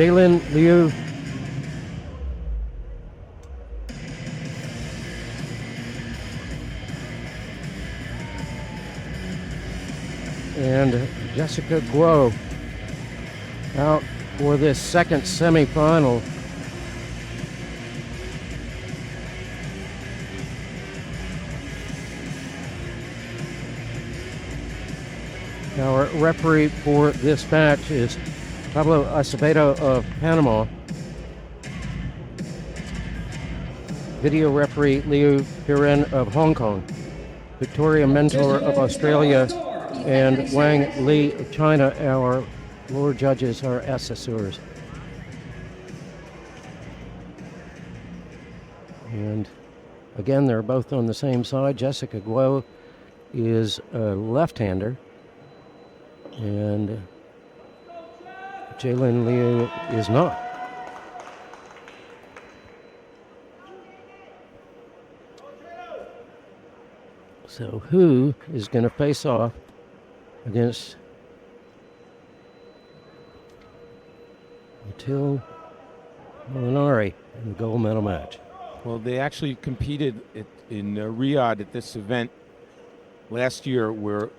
Jaelyn Liu and Jessica Guo out for this second semifinal. Our referee for this match is Pablo Acevedo of Panama. Video referee Liu Piren of Hong Kong. Victoria Mentor of Australia and Wang Li of China. Our lower judges are assessors. And again, they're both on the same side. Jessica Guo is a left-hander, and Jaelyn Liu is not. So who is going to face off against Matil Molinari in the gold medal match? Well, they actually competed in Riyadh at this event last year, where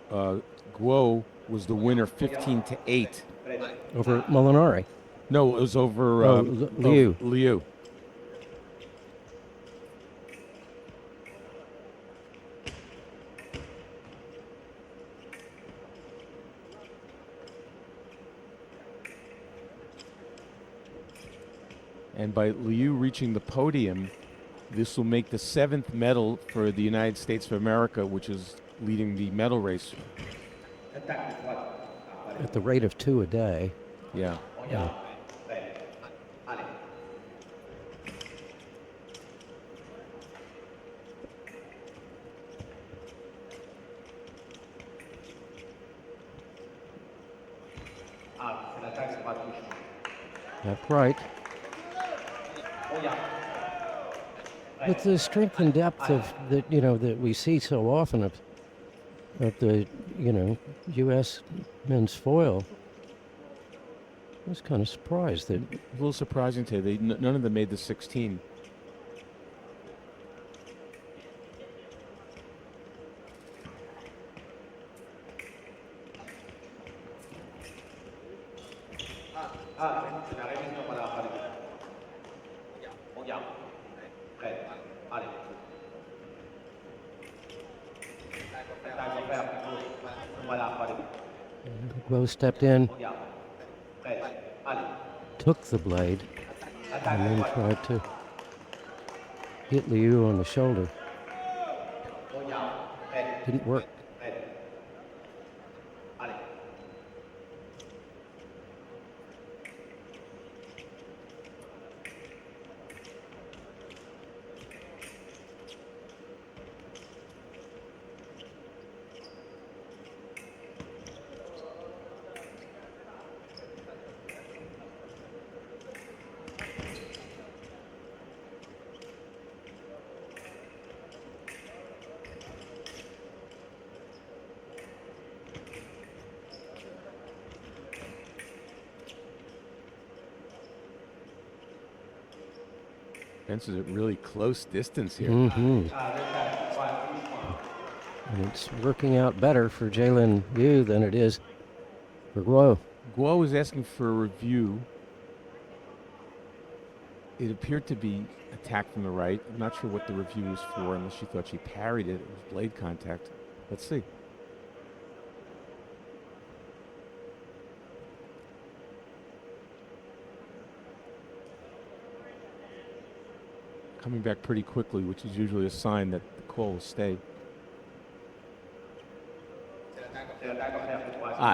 Guo was the winner 15-8. Over Molinari? No, it was over Liu. Liu. And by Liu reaching the podium, this will make the 7th medal for the United States of America, which is leading the medal race. At the rate of 2 a day. Yeah. That's right. With the strength and depth of that we see so often of the U.S. men's foil, I was kind of surprised that. A little surprising today. None of them made the 16. Guo stepped in, took the blade, and then tried to hit Liu on the shoulder. Didn't work. This is a really close distance here. Mm-hmm. And it's working out better for Jaelyn Liu than it is for Guo. Guo was asking for a review. It appeared to be attack from the right. I'm not sure what the review was for, unless she thought she parried it. It was blade contact. Let's see. Coming back pretty quickly, which is usually a sign that the call will stay.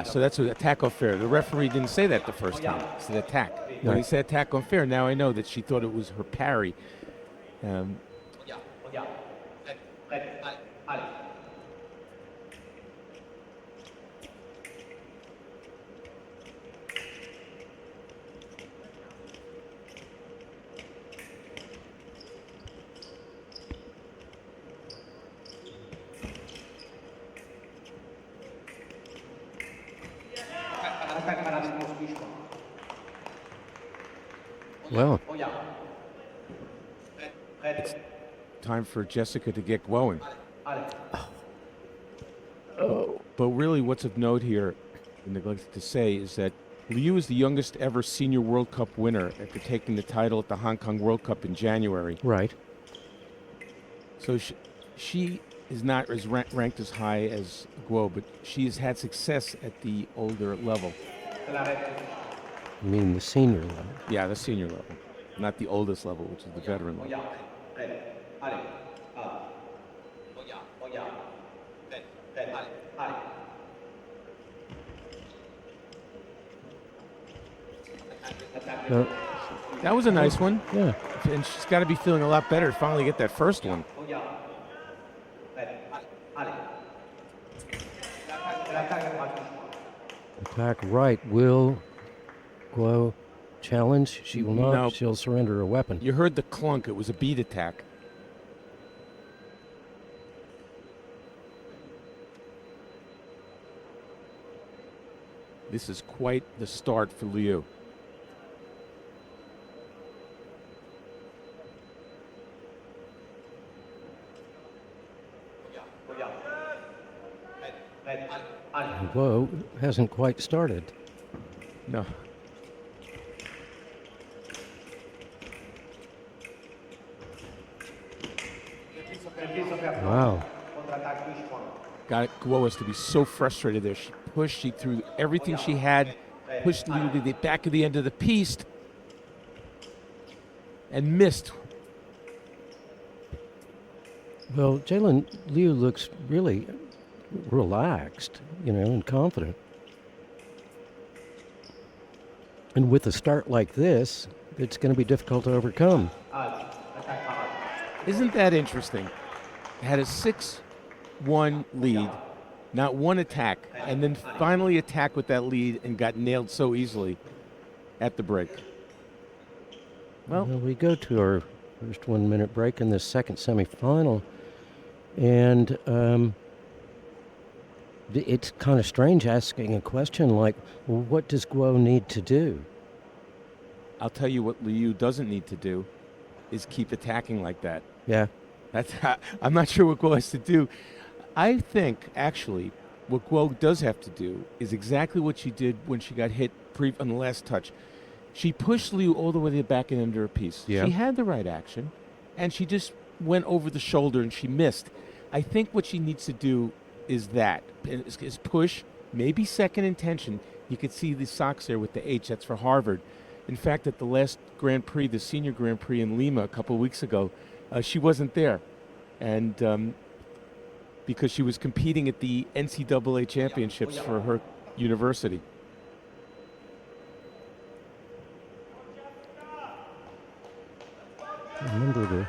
So that's an attack unfair. The referee didn't say that the first time. He said attack. When he said attack unfair, now I know that she thought it was her parry. Well, It's time for Jessica to get going. But really, what's of note here, I neglected to say, is that Liu is the youngest ever senior World Cup winner after taking the title at the Hong Kong World Cup in January. right. So she is not as ranked as high as Guo, but she has had success at the older level. You mean the senior level? Yeah, the senior level, not the oldest level, which is the veteran level. No, That was a nice one, yeah. and she's got to be feeling a lot better to finally get that first one. Attack right. Will Guo challenge? She will not. No. She'll surrender a weapon. You heard the clunk. It was a bead attack. This is quite the start for Liu. Guo hasn't quite started. No. Wow. Got Guo has to be so frustrated there. She pushed, she threw everything she had, pushed Liu to the back of the end of the piece, and missed. Well, Jaelyn Liu looks really relaxed, and confident. And with a start like this, it's going to be difficult to overcome. Isn't that interesting? Had a 6-1 lead, not one attack, and then finally attacked with that lead and got nailed so easily at the break. Well, We go to our first 1 minute break in this second semifinal. And it's kind of strange asking a question like, well, what does Guo need to do? I'll tell you what Liu doesn't need to do is keep attacking like that. Yeah. I'm not sure what Guo has to do. I think, actually, what Guo does have to do is exactly what she did when she got hit on the last touch. She pushed Liu all the way to the back and under her piece. Yeah. She had the right action, and she just went over the shoulder and she missed. I think what she needs to do is push, maybe second intention. You could see the socks there with the H. That's for Harvard. In fact, at the last Grand Prix, the Senior Grand Prix in Lima a couple of weeks ago, she wasn't there. And because she was competing at the NCAA championships for her university. I remember the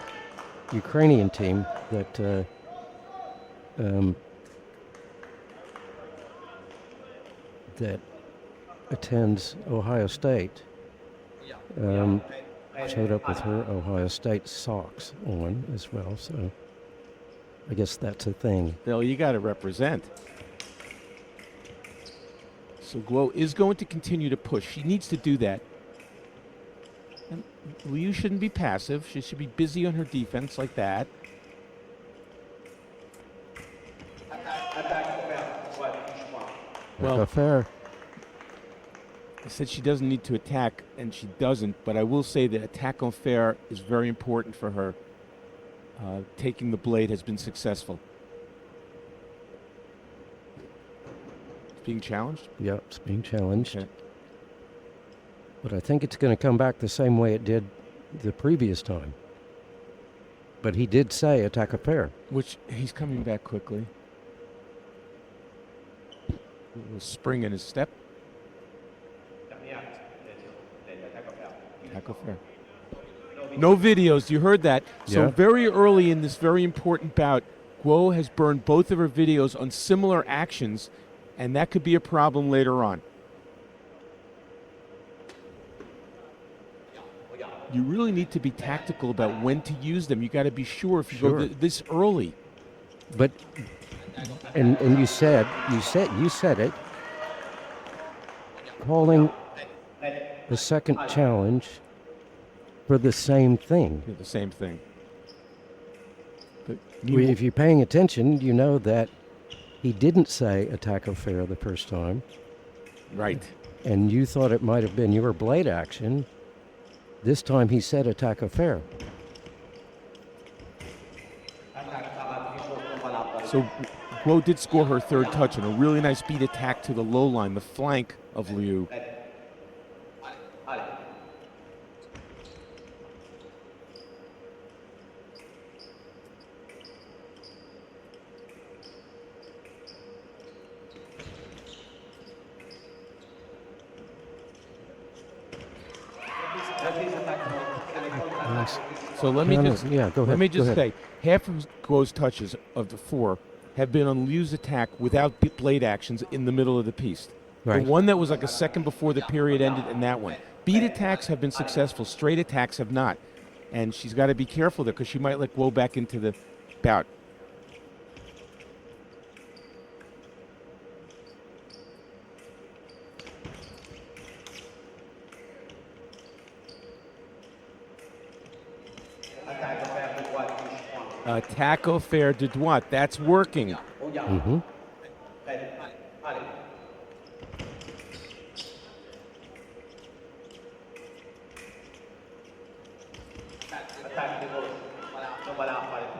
Ukrainian team that that attends Ohio State showed up with her Ohio State socks on as well, so I guess that's a thing. Bill, you got to represent. So Guo is going to continue to push. She needs to do that. And Liu shouldn't be passive. She should be busy on her defense like that. Well, Fair. I said she doesn't need to attack, and she doesn't, but I will say that attack on fair is very important for her. Taking the blade has been successful. It's being challenged? Yep, it's being challenged. Okay. But I think it's going to come back the same way it did the previous time. But he did say attack a pair. Which he's coming back quickly. A little spring in his step. Tackle fair. No videos. You heard that. So Yeah. very early in this very important bout, Guo has burned both of her videos on similar actions, and that could be a problem later on. You really need to be tactical about when to use them. You got to be sure if you Sure. go this early. But and you said it. Calling the second challenge for the same thing. The same thing. But If you're paying attention, you know that he didn't say attack of fair the first time, right. and you thought it might have been your blade action. This time he said attack of fair. So Guo did score her third touch and a really nice beat attack to the low line, the flank of Liu. Nice. So let me No, no, just yeah, go ahead. let me go just ahead. say, half of Guo's touches of the 4 have been on Liu's attack without blade actions in the middle of the piece. Right. The one that was like a second before the period ended, and that one. Beat attacks have been successful. Straight attacks have not, and she's got to be careful there because she might let Guo back into the bout. Attack au fer de droite. That's working. Mm-hmm.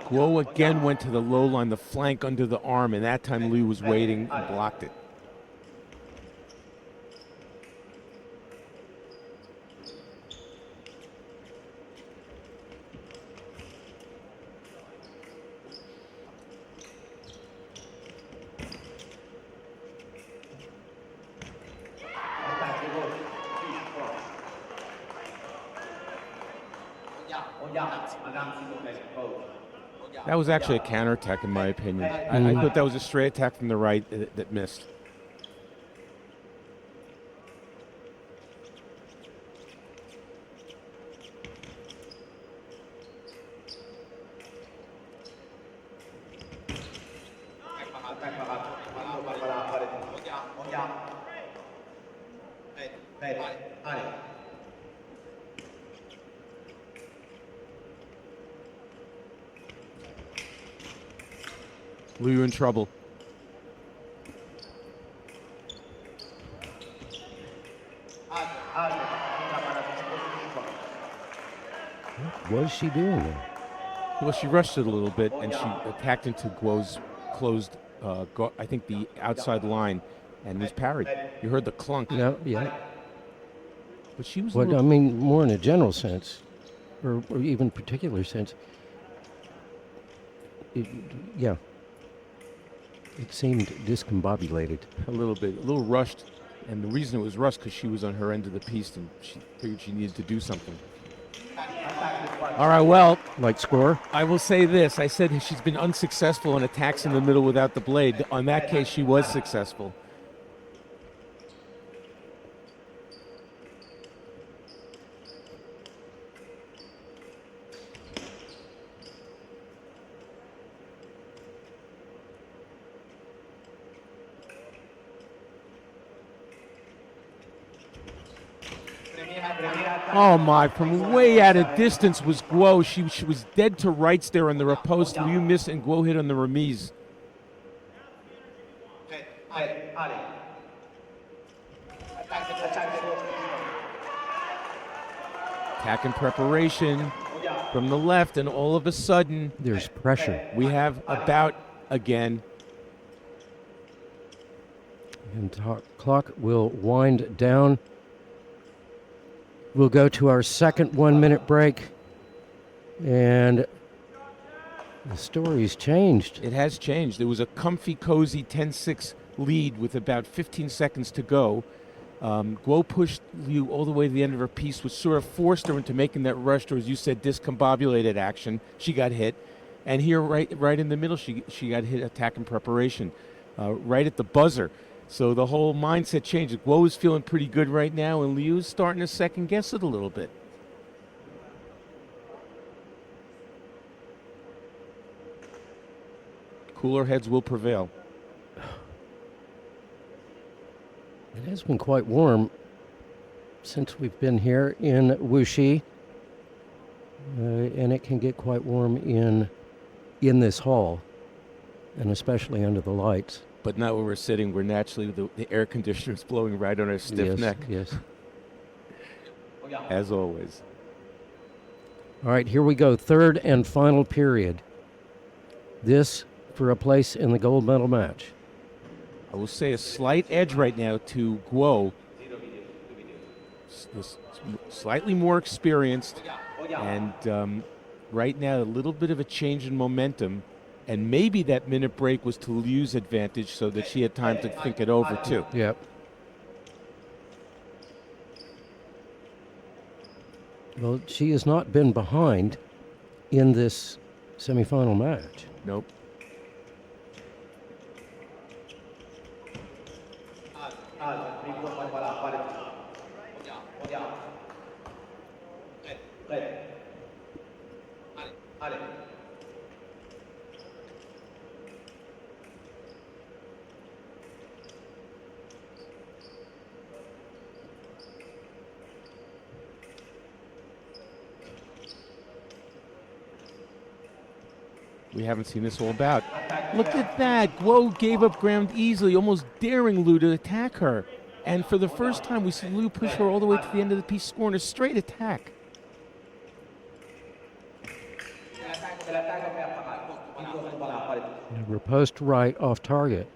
Guo again went to the low line, the flank under the arm, and that time Liu was waiting and blocked it. That was actually a counterattack, in my opinion. I thought that was a straight attack from the right that missed. Liu in trouble. What was she doing there? Well, she rushed it a little bit, and she attacked into Guo's closed, I think, the outside line, and was parried. You heard the clunk. Yeah. But she was a What I little... mean, more in a general sense, or even particular sense. Yeah. It seemed discombobulated. A little bit, a little rushed. And the reason it was rushed because she was on her end of the piece and she figured she needed to do something. All right, well, Like score? I will say this. I said she's been unsuccessful in attacks in the middle without the blade. On that case, she was successful. Oh my, from way out of distance was Guo. She was dead to rights there on the riposte. Liu missed and Guo hit on the remise. Attack in preparation from the left, and all of a sudden There's pressure. we have a bout again. And clock will wind down. We'll go to our second 1 minute break. And the story's changed. It has changed. There was a comfy, cozy 10-6 lead with about 15 seconds to go. Guo pushed Liu all the way to the end of her piece, which sort of forced her into making that rush, or as you said, discombobulated action. She got hit. And here, right in the middle, she got hit attack in preparation, right at the buzzer. So the whole mindset changed. Guo is feeling pretty good right now, and Liu's starting to second guess it a little bit. Cooler heads will prevail. It has been quite warm since we've been here in Wuxi. and it can get quite warm in this hall, and especially under the lights. But not where we're sitting, where naturally the air conditioner is blowing right on our stiff Yes, neck, yes. as always. All right, here we go. Third and final period. This for a place in the gold medal match. I will say a slight edge right now to Guo. Slightly more experienced, and right now a little bit of a change in momentum, and maybe that minute break was to Liu's advantage so that she had time to think it over too. Yep. Well, she has not been behind in this semifinal match. Nope. We haven't seen this all about. Look at that. Guo gave up ground easily, almost daring Liu to attack her. And for the first time, we see Liu push her all the way to the end of the piece, scoring a straight attack. Riposte right off target.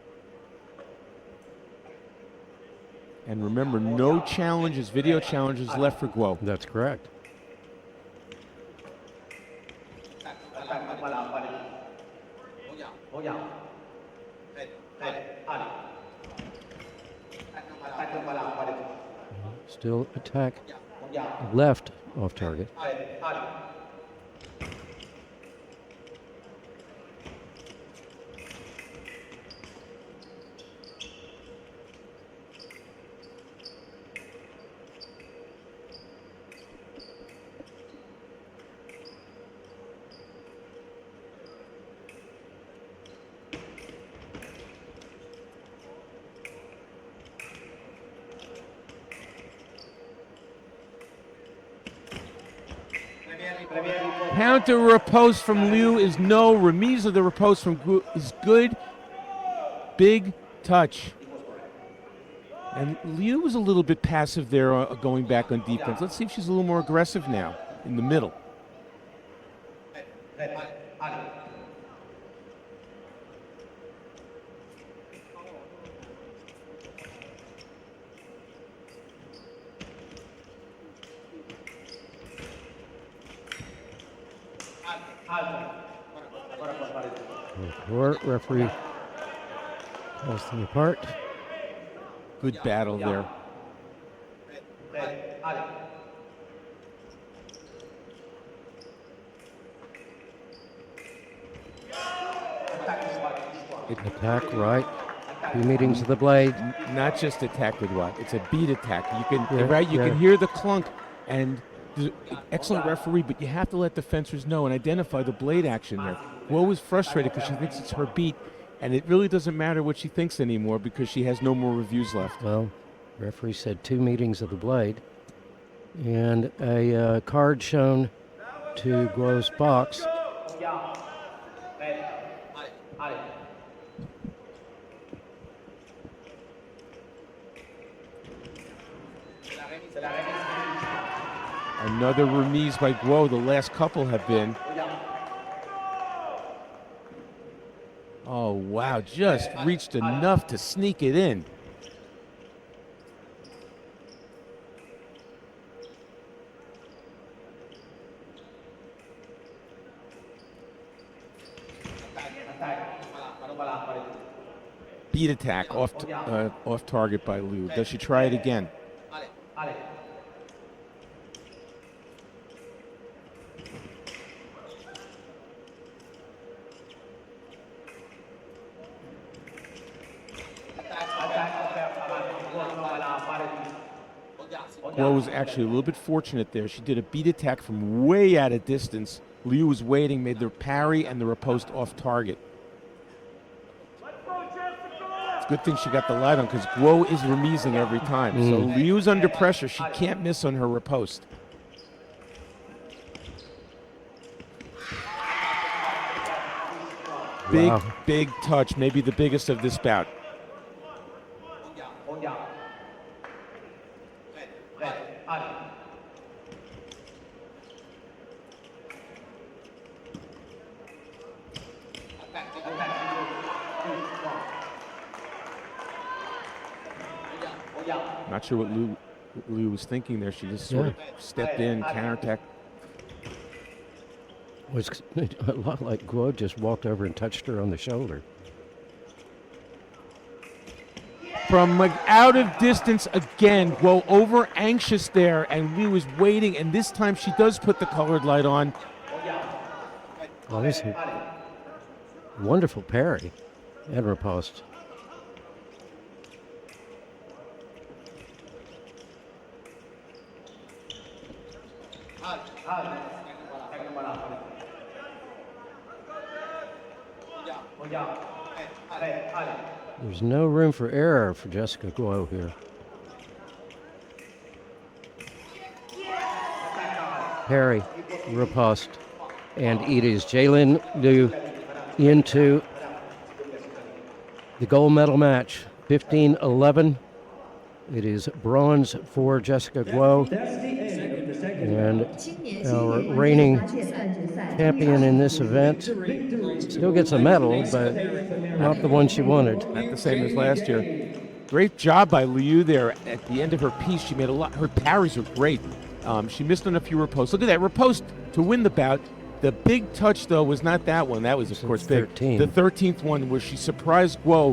And remember, no challenges, video challenges left for Guo. That's correct. Still attack left off target. Counter riposte from Liu is no. Remise of the riposte from Guo is good. Big touch. And Liu was a little bit passive there going back on defense. Let's see if she's a little more aggressive now in the middle. Court referee calls them apart. Good battle there. Attack right. 2 meetings of the blade. Not just attack with what? It's a beat attack. You can Yeah, can hear the clunk, and excellent referee, but you have to let the fencers know and identify the blade action there. Guo is frustrated because she thinks it's her beat, and it really doesn't matter what she thinks anymore because she has no more reviews left. Well, referee said 2 meetings of the blade. And a card shown to Guo's box. Another remise by Guo. The last couple have been. Oh, wow. Just reached enough to sneak it in. Beat attack off target by Liu. Does she try it again? Guo was actually a little bit fortunate there. She did a beat attack from way out of distance. Liu was waiting, made the parry and the riposte off target. It's a good thing she got the light on because Guo is remising every time. So Liu's under pressure. She can't miss on her riposte. Big, Wow. big touch, maybe the biggest of this bout. Not sure what Liu was thinking there. She just sort of stepped in, counterattack. Was a lot like Guo just walked over and touched her on the shoulder. From out of distance again, Guo over anxious there, and Liu is waiting, and this time she does put the colored light on. Well, this is a wonderful parry and riposte. There's no room for error for Jessica Guo here. Parry, riposte, and it is Jaelyn Liu into the gold medal match, 15-11. It is bronze for Jessica Guo, and our reigning champion in this event still gets a medal, but not the one she wanted. Not the same as last year. Great job by Liu there at the end of her piece. She made a lot. Her parries were great. She missed on a few ripostes. Look at that riposte to win the bout. The big touch, though, was not that one. That was, of course, big. 13. The 13th one where she surprised Guo